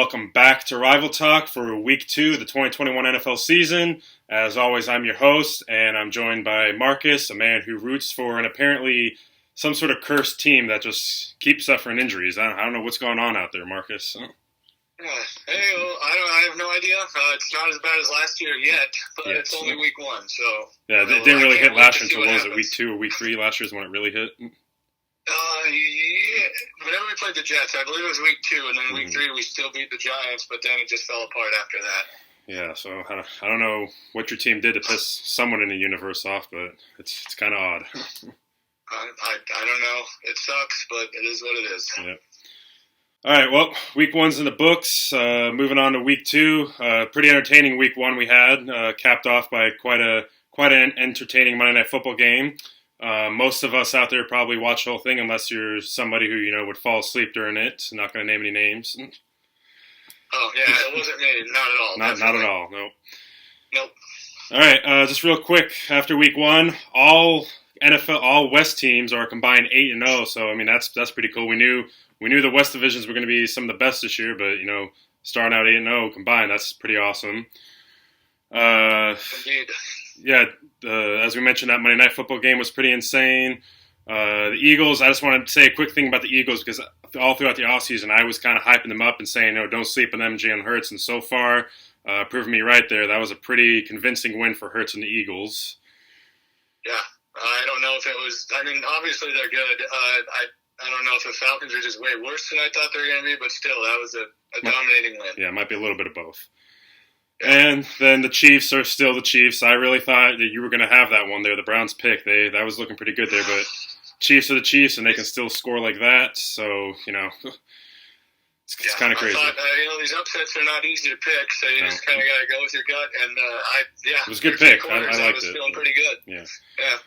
welcome back to Rival Talk for Week 2 of the 2021 NFL season. As always, I'm your host, and I'm joined by Marcus, a man who roots for an apparently some sort of cursed team that just keeps suffering injuries. I don't know what's going on out there, Marcus. I have no idea. It's not as bad as last year yet, but it's only week 1, so... Yeah, it didn't really hit last year until, what was it, week 2 or week 3 last year is when it really hit? Yeah. Whenever we played the Jets, I believe it was week 2, and then week 3 we still beat the Giants, but then it just fell apart after that. Yeah, so I don't know what your team did to piss someone in the universe off, but it's kind of odd. I don't know. It sucks, but it is what it is. Yeah. All right, well, week 1's in the books. Moving on to week 2. Pretty entertaining week 1 we had, capped off by quite an entertaining Monday Night Football game. Most of us out there probably watch the whole thing unless you're somebody who, would fall asleep during it. Not going to name any names. Oh, yeah, it wasn't me. Not at all. Not at all, nope. Nope. All right, just real quick, after week 1, all West teams are combined 8-0, so, that's pretty cool. We knew the West divisions were going to be some of the best this year, but, starting out 8-0 combined, that's pretty awesome. Indeed. Yeah, as we mentioned, that Monday Night Football game was pretty insane. The Eagles, I just want to say a quick thing about the Eagles because all throughout the offseason, I was kind of hyping them up and saying, don't sleep on them, Jalen Hurts. And so far, proving me right there, that was a pretty convincing win for Hurts and the Eagles. Yeah, I don't know if it was – obviously they're good. I don't know if the Falcons are just way worse than I thought they were going to be, but still, that was a dominating win. Yeah, it might be a little bit of both. And then the Chiefs are still the Chiefs. I really thought that you were going to have that one there, the Browns pick. That was looking pretty good there, but Chiefs are the Chiefs, and they can still score like that. So, it's kind of crazy. I thought, these upsets are not easy to pick, so you just kind of got to go with your gut. And, it was a good pick. I liked it. I was feeling pretty good. Yeah. Yeah.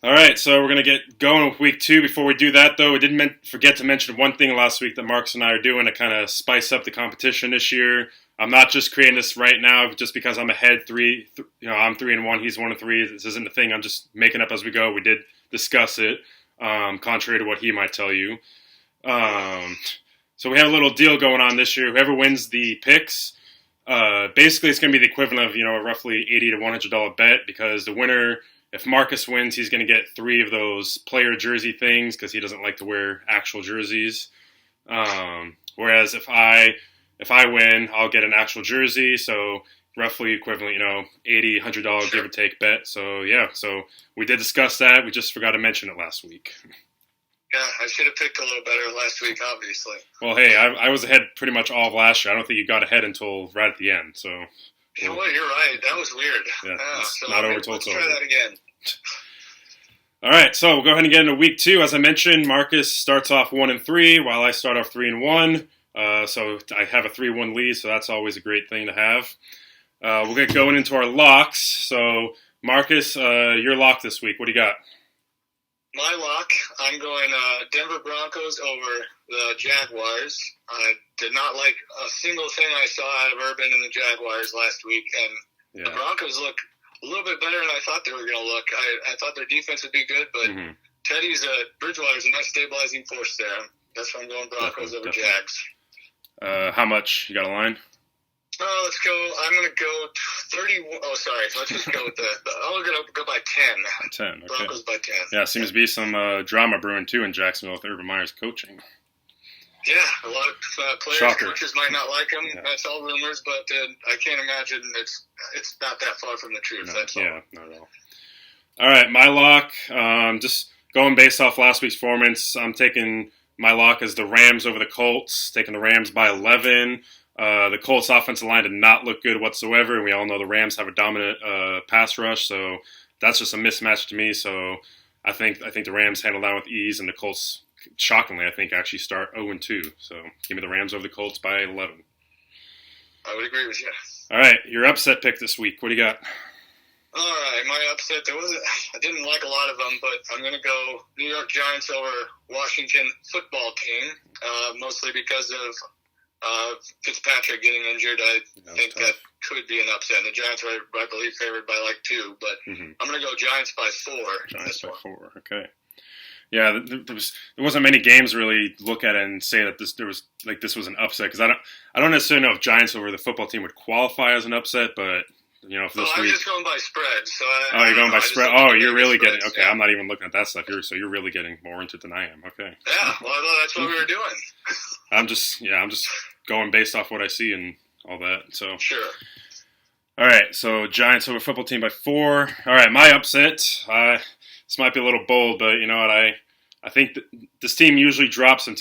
All right, so we're going to get going with week 2. Before we do that, though, we didn't forget to mention one thing last week that Marcus and I are doing to kind of spice up the competition this year. I'm not just creating this right now just because I'm ahead 3. I'm 3-1. He's 1-3. This isn't a thing. I'm just making up as we go. We did discuss it, contrary to what he might tell you. So we have a little deal going on this year. Whoever wins the picks, basically it's going to be the equivalent of a roughly $80 to $100 bet because the winner, if Marcus wins, he's going to get 3 of those player jersey things because he doesn't like to wear actual jerseys. Whereas if I win, I'll get an actual jersey, so roughly equivalent, $80, $100 give or take bet. So, yeah, so we did discuss that. We just forgot to mention it last week. Yeah, I should have picked a little better last week, obviously. Well, hey, I was ahead pretty much all of last year. I don't think you got ahead until right at the end, so... You know what, you're right. That was weird. Yeah, so not over till let's it's try over. that again. All right, so we'll go ahead and get into week 2. As I mentioned, Marcus starts off 1-3, while I start off 3-1. So I have a 3-1 lead, so that's always a great thing to have. We'll get going into our locks. So, Marcus, your lock this week. What do you got? My lock, I'm going Denver Broncos over the Jaguars. I did not like a single thing I saw out of Urban and the Jaguars last week, and the Broncos look a little bit better than I thought they were going to look. I thought their defense would be good, but Bridgewater's a nice stabilizing force there. That's why I'm going Broncos over Jags. How much? You got a line? Let's go. I'm going to go 31. Oh, sorry. Let's just go with I'm going to go by 10. 10, okay. Broncos by 10. Yeah, seems to be some drama brewing, too, in Jacksonville with Urban Meyer's coaching. Yeah, a lot of players, coaches might not like him. Yeah. That's all rumors, but I can't imagine it's not that far from the truth. No, that's all. Yeah, not at all. All right, my lock, just going based off last week's performance, I'm taking my lock as the Rams over the Colts, taking the Rams by 11. The Colts offensive line did not look good whatsoever, and we all know the Rams have a dominant pass rush, so that's just a mismatch to me. So I think the Rams handle that with ease, and the Colts, shockingly, I think actually start 0-2. So give me the Rams over the Colts by 11. I would agree with you. All right, your upset pick this week. What do you got? All right, my upset. I didn't like a lot of them, but I'm going to go New York Giants over Washington football team, mostly because of Fitzpatrick getting injured. I think that could be an upset. The Giants are, I believe, favored by like 2, but I'm going to go Giants by 4. Giants by 4, okay. Yeah, there wasn't many games really look at it and say that this was an upset, because I don't necessarily know if Giants over the football team would qualify as an upset, but for this I'm week. just going by spread. So you're going by spread. Oh, you're really getting okay. Yeah. I'm not even looking at that stuff. You're really getting more into it than I am. Okay. Yeah, well, I thought that's what we were doing. I'm just going based off what I see and all that. So sure. All right, so Giants over football team by 4. All right, my upset. This might be a little bold, but you know what? I think this team usually drops some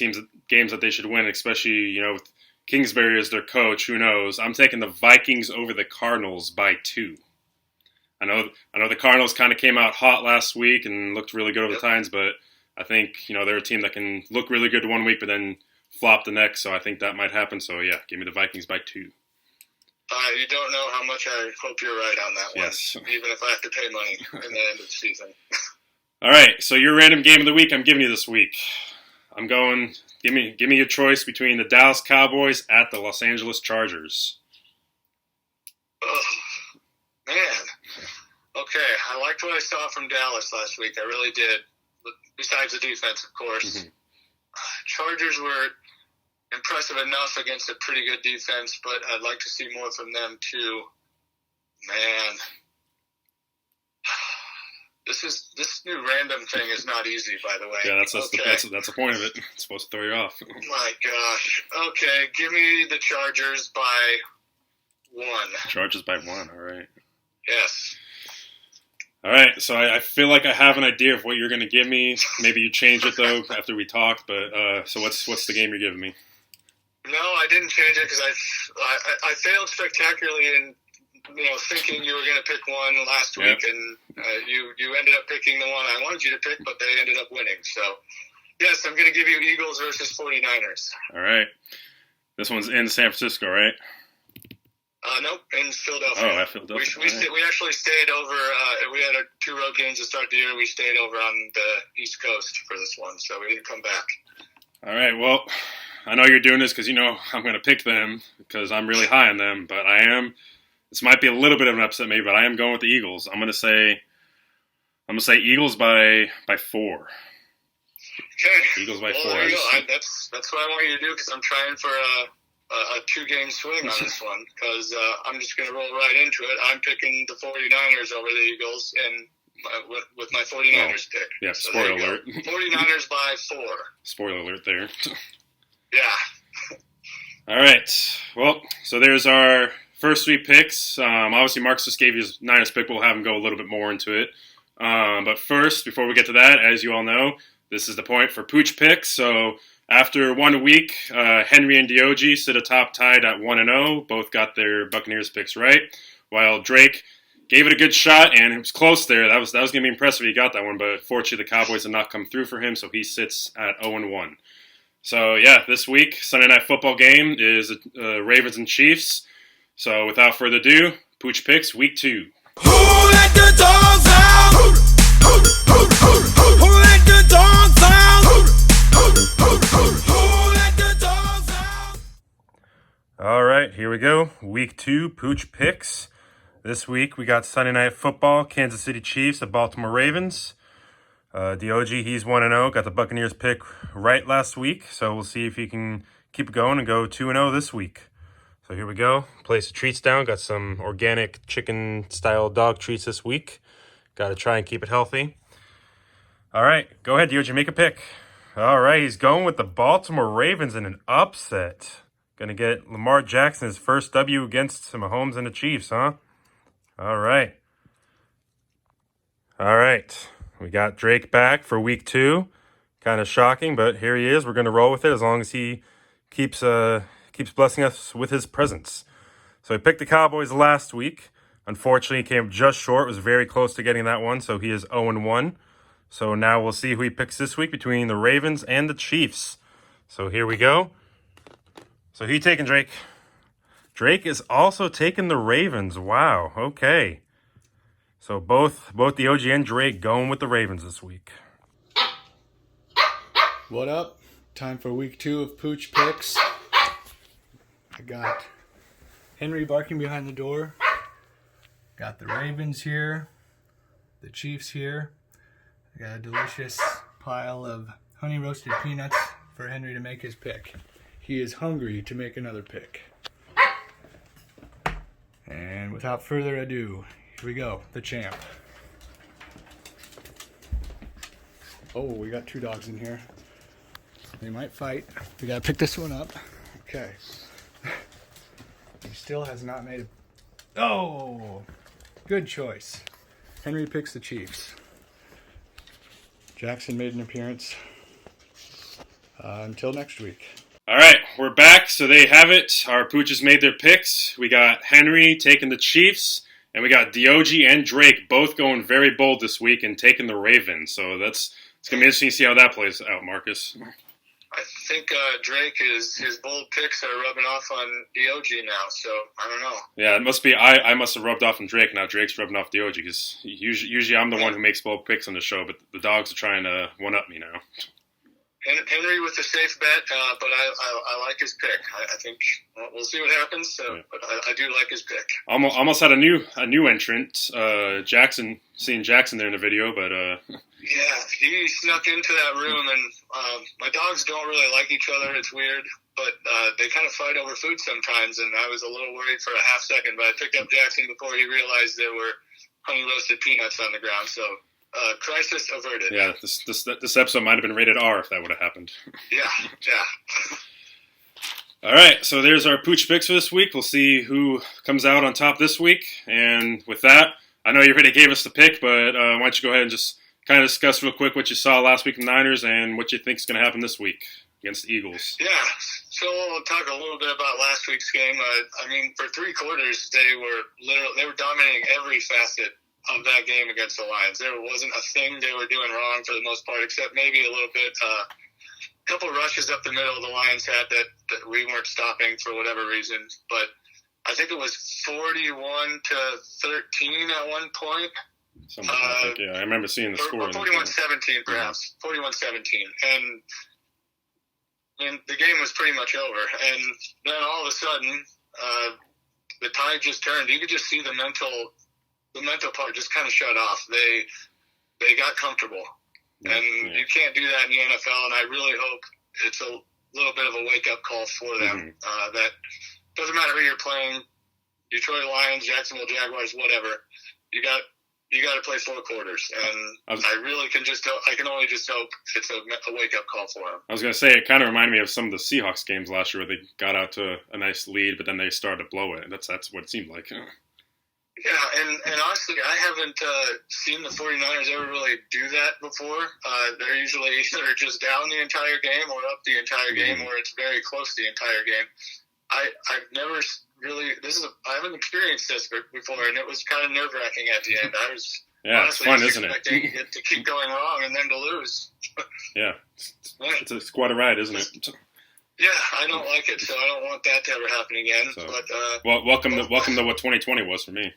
games that they should win, especially with Kingsbury as their coach. Who knows? I'm taking the Vikings over the Cardinals by 2. I know the Cardinals kind of came out hot last week and looked really good over the Titans, but I think they're a team that can look really good one week, but then flop the next. So I think that might happen. So yeah, give me the Vikings by 2. You don't know how much I hope you're right on that one. Yes. Even if I have to pay money in the end of the season. All right, so your random game of the week I'm giving you this week. I'm going. Give me your choice between the Dallas Cowboys at the Los Angeles Chargers. Oh, man. Okay, I liked what I saw from Dallas last week. I really did. Besides the defense, of course. Mm-hmm. Chargers were impressive enough against a pretty good defense, but I'd like to see more from them too. Man. This new random thing is not easy, by the way. Yeah, that's the point of it. It's supposed to throw you off. My gosh. Okay, give me the Chargers by 1. Chargers by 1, all right. Yes. All right, so I feel like I have an idea of what you're going to give me. Maybe you change it, though, after we talk. But so what's the game you're giving me? No, I didn't change it because I failed spectacularly in thinking you were going to pick one last week, and you ended up picking the one I wanted you to pick, but they ended up winning. So, yes, I'm going to give you Eagles versus 49ers. All right. This one's in San Francisco, right? Nope, in Philadelphia. Oh, at Philadelphia. We actually stayed over. We had 2 road games to start the year. We stayed over on the East Coast for this one, so we didn't come back. All right, well, I know you're doing this because I'm going to pick them because I'm really high on them, but this might be a little bit of an upset maybe, but I am going with the Eagles. I'm going to say Eagles by 4. Okay. Eagles by 4. There you go. That's what I want you to do because I'm trying for a 2-game swing on this one because I'm just going to roll right into it. I'm picking the 49ers over the Eagles and with my 49ers pick. Yeah, so spoiler alert. 49ers by 4. Spoiler alert there. Yeah. All right. Well, so there's our first 3 picks. Obviously, Marcus just gave you his Niners pick. We'll have him go a little bit more into it. But first, before we get to that, as you all know, this is the point for Pooch Picks. So after 1 week, Henry and Diogi sit atop tied at 1-0. Both got their Buccaneers picks right, while Drake gave it a good shot, and it was close there. That was going to be impressive if he got that one, but fortunately the Cowboys did not come through for him, so he sits at 0-1. So, yeah, this week, Sunday Night Football game is Ravens and Chiefs. So, without further ado, Pooch Picks, Week 2. Who let the dogs out? Who let the dogs out? Who let the dogs out? All right, here we go. Week 2, Pooch Picks. This week, we got Sunday Night Football, Kansas City Chiefs at Baltimore Ravens. DOG, he's 1-0, got the Buccaneers pick right last week, so we'll see if he can keep it going and go 2-0 this week. So here we go. Place the treats down. Got some organic chicken-style dog treats this week. Got to try and keep it healthy. All right, go ahead, DOG, make a pick. All right, he's going with the Baltimore Ravens in an upset. Going to get Lamar Jackson his first W against Mahomes and the Chiefs, huh? All right. All right. We got Drake back for Week 2. Kind of shocking, but here he is. We're going to roll with it as long as he keeps blessing us with his presence. So he picked the Cowboys last week. Unfortunately, he came just short. Was very close to getting that one, so he is 0-1. So now we'll see who he picks this week between the Ravens and the Chiefs. So here we go. So he taking Drake. Drake is also taking the Ravens. Wow, okay. So both the OG and Drake going with the Ravens this week. What up? Time for week 2 of Pooch Picks. I got Henry barking behind the door. Got the Ravens here. The Chiefs here. I got a delicious pile of honey roasted peanuts for Henry to make his pick. He is hungry to make another pick. And without further ado, here we go, the champ. Oh, we got 2 dogs in here. They might fight. We gotta pick this one up. Okay. He still has not made a... Oh! Good choice. Henry picks the Chiefs. Jackson made an appearance. Until next week. All right, we're back. So there you have it. Our Pooches made their picks. We got Henry taking the Chiefs, and we got Diogi and Drake both going very bold this week and taking the Ravens. So it's going to be interesting to see how that plays out, Marcus. I think Drake his bold picks are rubbing off on Diogi now, so I don't know. Yeah, it must be I must have rubbed off on Drake. Now Drake's rubbing off Diogi because usually I'm the one who makes bold picks on the show, but the dogs are trying to one-up me now. Henry with a safe bet, but I like his pick. I think we'll see what happens. But I do like his pick. Almost had a new entrant, Jackson. Seeing Jackson there in the video, but yeah, he snuck into that room, and my dogs don't really like each other. It's weird, but they kind of fight over food sometimes, and I was a little worried for a half second, but I picked up Jackson before he realized there were honey roasted peanuts on the ground. So. Crisis averted. Yeah, this episode might have been rated R if that would have happened. Yeah. All right, so there's our Pooch Picks for this week. We'll see who comes out on top this week. And with that, I know you already gave us the pick, but why don't you go ahead and just kind of discuss real quick what you saw last week in the Niners and what you think is going to happen this week against the Eagles. Yeah, so we'll talk a little bit about last week's game. I mean, for 3 quarters, they were dominating every facet of that game against the Lions. There wasn't a thing they were doing wrong for the most part, except maybe a little bit, a couple rushes up the middle the Lions had that we weren't stopping for whatever reason. But I think it was 41-13 at one point. Something like that, yeah. I remember seeing the score. Or 41-17 perhaps, 41-17. And the game was pretty much over. And then all of a sudden, the tide just turned. You could just see the mental part just kind of shut off. They got comfortable, and you can't do that in the NFL. And I really hope it's a little bit of a wake up call for them. That doesn't matter who you're playing, Detroit Lions, Jacksonville Jaguars, whatever. You got to play 4 quarters, and I can only just hope it's a wake up call for them. I was gonna say it kind of reminded me of some of the Seahawks games last year where they got out to a nice lead, but then they started to blow it. That's what it seemed like. Yeah, and honestly, I haven't seen the 49ers ever really do that before. They're usually either just down the entire game or up the entire game, or it's very close to the entire game. I've never really I haven't experienced this before, and it was kind of nerve-wracking at the end. I was honestly it's fun, isn't expecting it to keep going wrong and then to lose. Yeah, it's quite a ride, isn't it? Yeah, I don't like it, so I don't want that to ever happen again. So, but welcome to what 2020 was for me.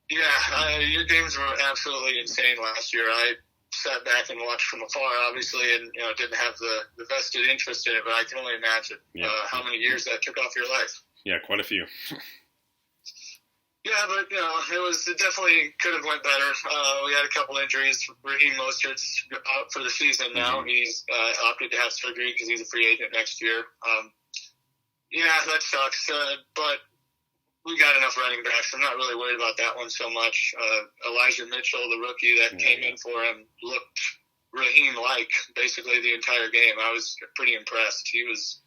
Yeah, your games were absolutely insane last year. I sat back and watched from afar, obviously, and didn't have the vested interest in it, but I can only imagine how many years that took off your life. Yeah, quite a few. Yeah, but it definitely could have went better. We had a couple injuries. Raheem Mostert's out for the season now. He's opted to have surgery because he's a free agent next year. Yeah, that sucks. But we got enough running backs. I'm not really worried about that one so much. Elijah Mitchell, the rookie that came in for him, looked Raheem-like basically the entire game. I was pretty impressed. He was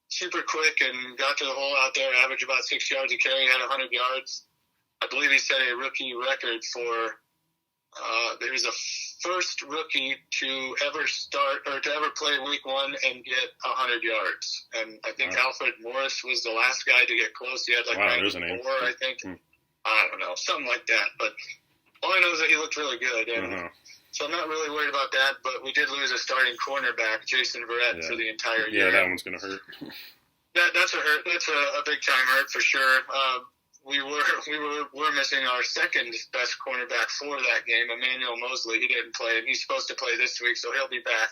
super quick and got to the hole out there, averaged about 6 yards a carry, had 100 yards. I believe he set a rookie record for there was a first rookie to ever play week 1 and get 100 yards. And I think Alfred Morris was the last guy to get close. He had 94, I think. I don't know, something like that. But all I know is that he looked really good. And so I'm not really worried about that. But we did lose a starting cornerback, Jason Verrett, for the entire year. Yeah, that one's going to hurt. That's a hurt. That's a big-time hurt for sure. We were missing our second best cornerback for that game, Emmanuel Mosley. He didn't play, and he's supposed to play this week, so he'll be back.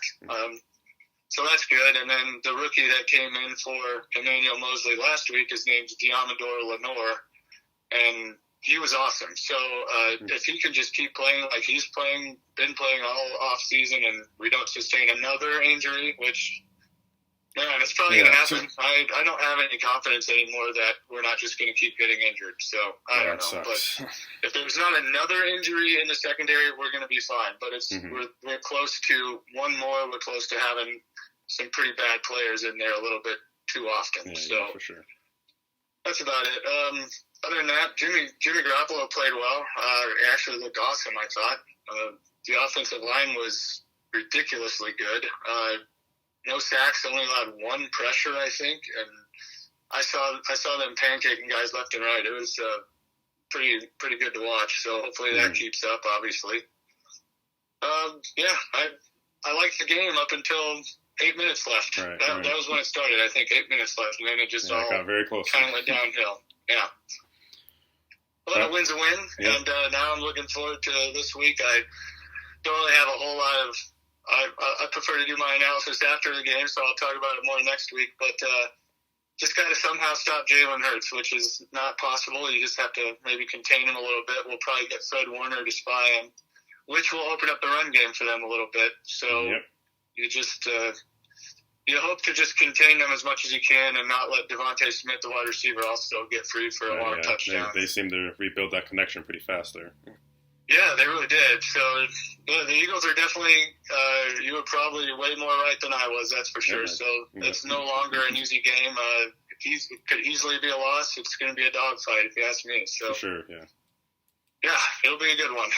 So that's good. And then the rookie that came in for Emmanuel Mosley last week, his name's Diamador Lenore, and he was awesome. So if he can just keep playing like he's been playing all off season, and we don't sustain another injury, which man, it's probably going to happen. I don't have any confidence anymore that we're not just going to keep getting injured. So I don't know. But if there's not another injury in the secondary, we're going to be fine. But it's we're close to one more. We're close to having some pretty bad players in there a little bit too often. Yeah, for sure. That's about it. Other than that, Jimmy Garoppolo played well. He actually looked awesome, I thought. The offensive line was ridiculously good. No sacks, only allowed one pressure, I think, and I saw them pancaking guys left and right. It was pretty good to watch. So hopefully that keeps up. Obviously, I liked the game up until 8 minutes left. Right, that was when it started. I think 8 minutes left, and then it just all got very close. Kind of went downhill. Yeah. Well, a win's a win, and now I'm looking forward to this week. I don't really have a whole lot of. I prefer to do my analysis after the game, so I'll talk about it more next week. But just got to somehow stop Jalen Hurts, which is not possible. You just have to maybe contain him a little bit. We'll probably get Fred Warner to spy him, which will open up the run game for them a little bit. So you just you hope to just contain them as much as you can and not let Devontae Smith, the wide receiver, also get free for a long touchdown. They seem to rebuild that connection pretty fast there. Yeah, they really did. So the Eagles are definitely, you were probably way more right than I was, that's for sure. So it's no longer an easy game. It could easily be a loss. It's going to be a dogfight, if you ask me. So for sure, yeah. Yeah, it'll be a good one.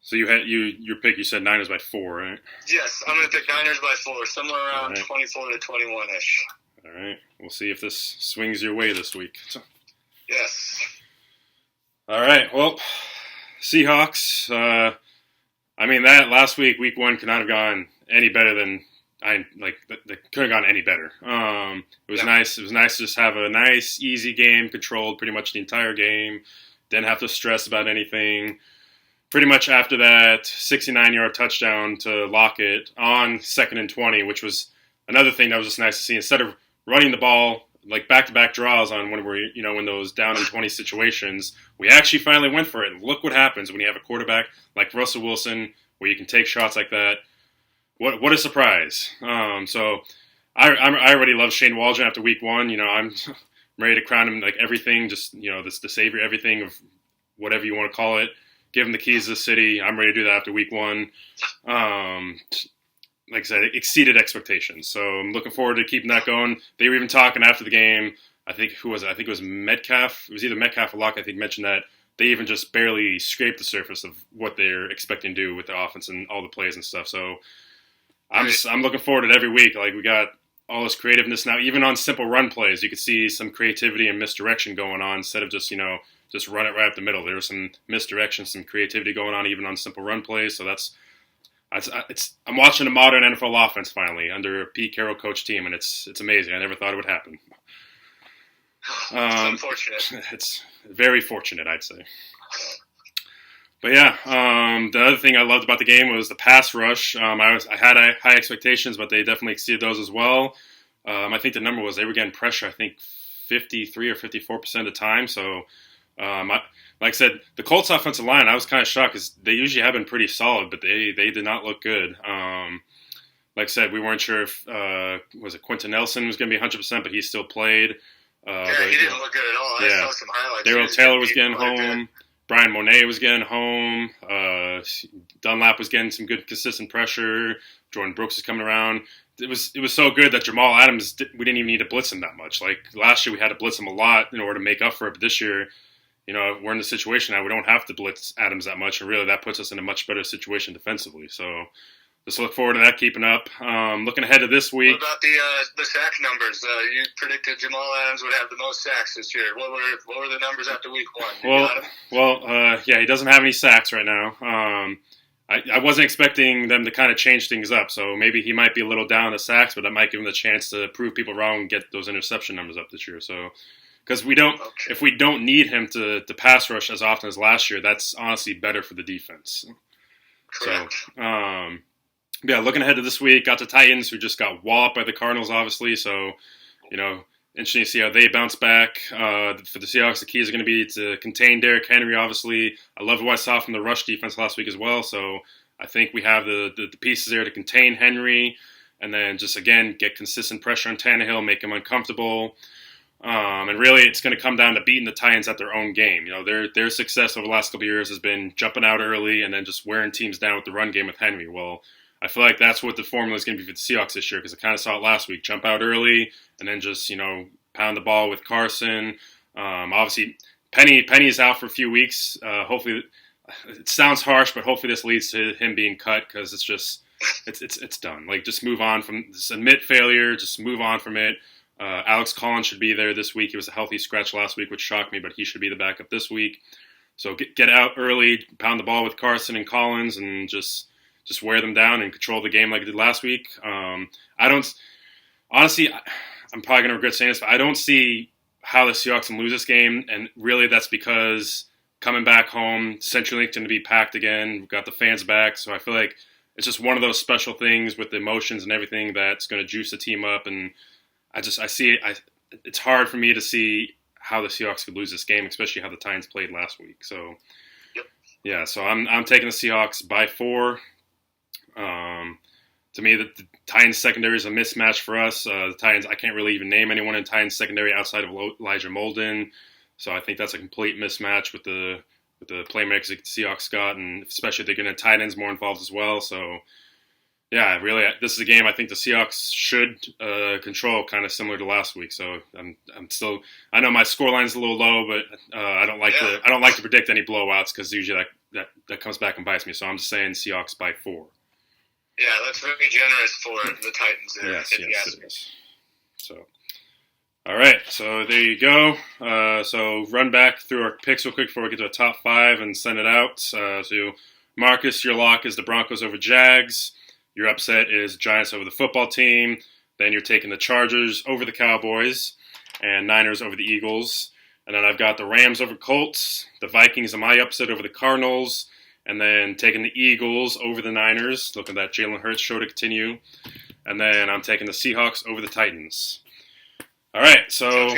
So you had your pick. You said Niners by 4, right? Yes, I'm going to pick Niners by 4, somewhere around 24 to 21-ish. All right, we'll see if this swings your way this week. Yes. All right, well, Seahawks. That last week, week 1, could not have gone any better than they couldn't have gone any better. It was nice. It was nice to just have a nice, easy game, controlled pretty much the entire game. Didn't have to stress about anything. Pretty much after that 69-yard touchdown to Lockett on 2nd and 20, which was another thing that was just nice to see. Instead of running the ball like back-to-back draws on when we're, in those down and 20 situations, we actually finally went for it. And look what happens when you have a quarterback like Russell Wilson, where you can take shots like that. What a surprise! So I already love Shane Waldron after week 1. I'm ready to crown him like everything, just the savior, everything of whatever you want to call it. Give him the keys to the city. I'm ready to do that after week 1. Like I said, it exceeded expectations. So I'm looking forward to keeping that going. They were even talking after the game. I think it was Metcalf. It was either Metcalf or Locke, I think, mentioned that they even just barely scraped the surface of what they're expecting to do with the offense and all the plays and stuff. So I'm looking forward to it every week. Like, we got all this creativeness now. Even on simple run plays, you could see some creativity and misdirection going on instead of just run it right up the middle. There was some misdirection, some creativity going on even on simple run plays. So I'm watching a modern NFL offense finally under a Pete Carroll coach team, and it's amazing. I never thought it would happen. It's unfortunate. It's very fortunate, I'd say. But yeah, the other thing I loved about the game was the pass rush. I had high expectations, but they definitely exceeded those as well. I think the number was they were getting pressure, I think 53 or 54% of the time. So, like I said, the Colts offensive line, I was kind of shocked because they usually have been pretty solid, but they did not look good. Like I said, we weren't sure if was it Quentin Nelson was going to be 100%, but he still played. He didn't look good at all. I saw some highlights. Darrell Taylor was getting home. Brian Monet was getting home. Dunlap was getting some good consistent pressure. Jordan Brooks is coming around. It was so good that Jamal Adams, we didn't even need to blitz him that much. Like last year, we had to blitz him a lot in order to make up for it. But this year, we're in the situation now we don't have to blitz Adams that much, and really that puts us in a much better situation defensively. So just look forward to that keeping up. Looking ahead to this week. What about the sack numbers? You predicted Jamal Adams would have the most sacks this year. What were the numbers after week 1? He doesn't have any sacks right now. I wasn't expecting them to kind of change things up, so maybe he might be a little down in the sacks, but that might give him the chance to prove people wrong and get those interception numbers up this year. So, because if we don't need him to pass rush as often as last year, that's honestly better for the defense. Correct. So, looking ahead to this week, got the Titans, who just got walloped by the Cardinals, obviously. So, interesting to see how they bounce back. For the Seahawks, the keys are going to be to contain Derrick Henry, obviously. I love what I saw from the rush defense last week as well, so I think we have the pieces there to contain Henry and then just, again, get consistent pressure on Tannehill, make him uncomfortable. And really, it's going to come down to beating the Titans at their own game. You know, their success over the last couple of years has been jumping out early and then just wearing teams down with the run game with Henry. Well, I feel like that's what the formula is going to be for the Seahawks this year because I kind of saw it last week. Jump out early and then just, pound the ball with Carson. Obviously, Penny is out for a few weeks. Hopefully, it sounds harsh, but hopefully this leads to him being cut because it's just it's done. Like, just move on from this. Admit failure. Just move on from it. Alex Collins should be there this week. He was a healthy scratch last week, which shocked me, but he should be the backup this week. So get out early, pound the ball with Carson and Collins, and just wear them down and control the game like I did last week. I'm probably going to regret saying this, but I don't see how the Seahawks can lose this game, and really that's because coming back home, CenturyLink's going to be packed again. We've got the fans back, so I feel like it's just one of those special things with the emotions and everything that's going to juice the team up, and it's hard for me to see how the Seahawks could lose this game, especially how the Titans played last week. So, yeah, so I'm taking the Seahawks by 4. To me, the Titans secondary is a mismatch for us. The Titans, I can't really even name anyone in Titans secondary outside of Elijah Molden. So I think that's a complete mismatch with the playmakers that the Seahawks got, and especially if they're going to tight ends more involved as well. So, yeah, really, this is a game I think the Seahawks should control, kind of similar to last week. So I'm still, I know my scoreline is a little low, but I don't like to predict any blowouts because usually that comes back and bites me. So I'm just saying Seahawks by 4. Yeah, that's very generous for the Titans there. Yes, it is. So, all right, so there you go. So run back through our picks real quick before we get to the top 5 and send it out. So Marcus, your lock is the Broncos over Jags. Your upset is Giants over the football team. Then you're taking the Chargers over the Cowboys and Niners over the Eagles. And then I've got the Rams over Colts, the Vikings in my upset over the Cardinals, and then taking the Eagles over the Niners, looking at that Jalen Hurts show to continue. And then I'm taking the Seahawks over the Titans. All right, so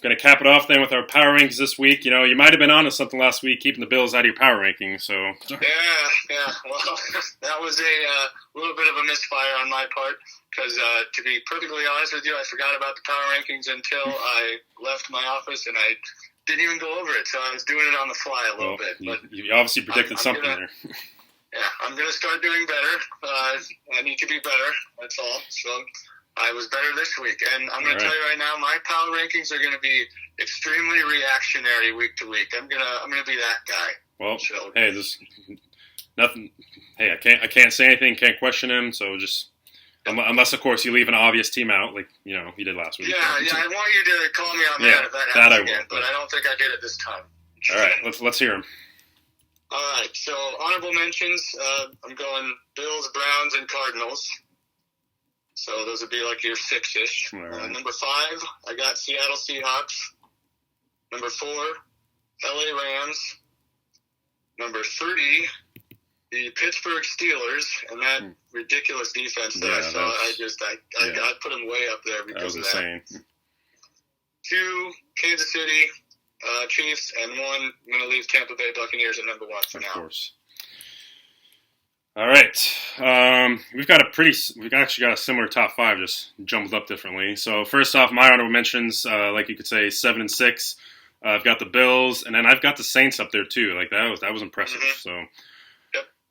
going to cap it off then with our power rankings this week. You might have been on to something last week, keeping the Bills out of your power rankings. So yeah. Well, that was a little bit of a misfire on my part because, to be perfectly honest with you, I forgot about the power rankings until I left my office and I didn't even go over it. So I was doing it on the fly a little bit. But you obviously predicted something there. Yeah, I'm going to start doing better. I need to be better. That's all. So I was better this week. And I'm going to tell you right now, my power rankings are going to be extremely reactionary week to week. I'm gonna be that guy. Well, so, hey, there's nothing. Hey, I can't say anything. Can't question him. So just unless of course you leave an obvious team out, like you did last week. Yeah. I want you to call me on that if that happens again. But I don't think I did it this time. All right, let's hear him. All right, so honorable mentions. I'm going Bills, Browns, and Cardinals. So those would be like your 6-ish. Right. Number 5, I got Seattle Seahawks. Number 4, LA Rams. Number 3, the Pittsburgh Steelers, and that ridiculous defense that I saw. I put them way up there because of that. 2, Kansas City Chiefs, and 1, I'm going to leave Tampa Bay Buccaneers at number 1 for now. Of course. All right. We've actually got a similar top 5, just jumbled up differently. So first off, my honorable mentions, like you could say, 7 and 6. I've got the Bills, and then I've got the Saints up there too. Like that was impressive. Mm-hmm.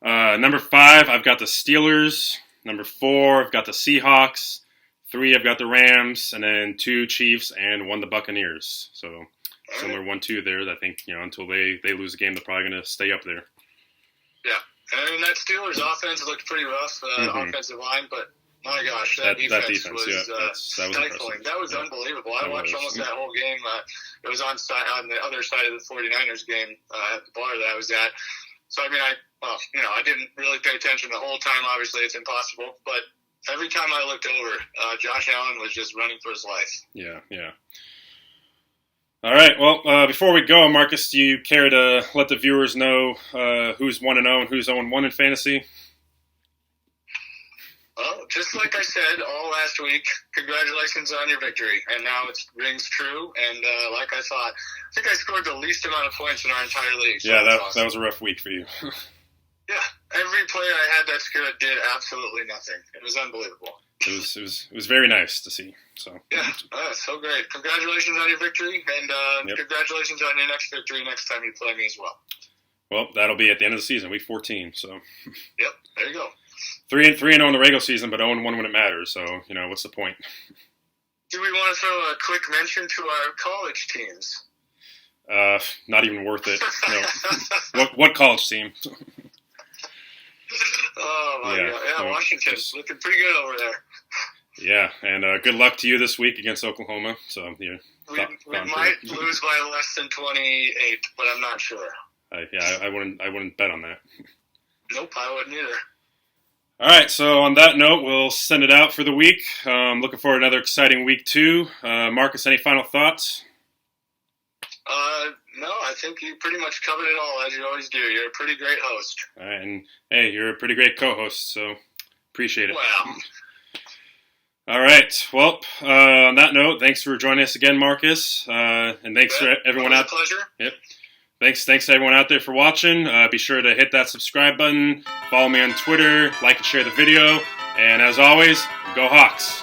So, number 5, I've got the Steelers. Number 4, I've got the Seahawks. 3, I've got the Rams, and then 2 Chiefs, and 1 the Buccaneers. So similar 1-2 there. I think until they lose the game, they're probably going to stay up there. Yeah. And that Steelers offense looked pretty rough, offensive line, but my gosh, that defense was stifling. That was unbelievable. I watched almost that whole game. It was on the other side of the 49ers game at the bar that I was at. So, I didn't really pay attention the whole time. Obviously, it's impossible. But every time I looked over, Josh Allen was just running for his life. Yeah. All right. Well, before we go, Marcus, do you care to let the viewers know who's 1-0 and who's 0-1 in fantasy? Oh, just like I said all last week, congratulations on your victory. And now it rings true. And like I thought, I think I scored the least amount of points in our entire league. So Yeah, that awesome. was a rough week for you. Yeah, every player I had that's good did absolutely nothing. It was unbelievable. It was very nice to see. So Yeah, so great. Congratulations on your victory, and Yep. congratulations on your next victory next time you play me as well. well, that'll be at the end of the season, week 14. So Yep, there you go. 3-0 in the regular season, but 0-1 when it matters. So what's the point? Do we want to throw a quick mention to our college teams? Not even worth it. No. What college team? Oh, my Yeah, God. Yeah, no, Washington's just- looking pretty good over there. Yeah, and good luck to you this week against Oklahoma. So We thought might through. lose by less than 28, but I'm not sure. I wouldn't bet on that. Nope, I wouldn't either. All right, so on that note, we'll send it out for the week. Looking forward to another exciting week 2. Marcus, any final thoughts? No, I think you pretty much covered it all, as you always do. You're a pretty great host. All right, and hey, you're a pretty great co-host, so appreciate it. Wow. All right, well, on that note, thanks for joining us again, Marcus, and thanks to everyone out. Pleasure. Yep. Thanks to everyone out there for watching. Be sure to hit that subscribe button, follow me on Twitter, like and share the video, and as always, go Hawks!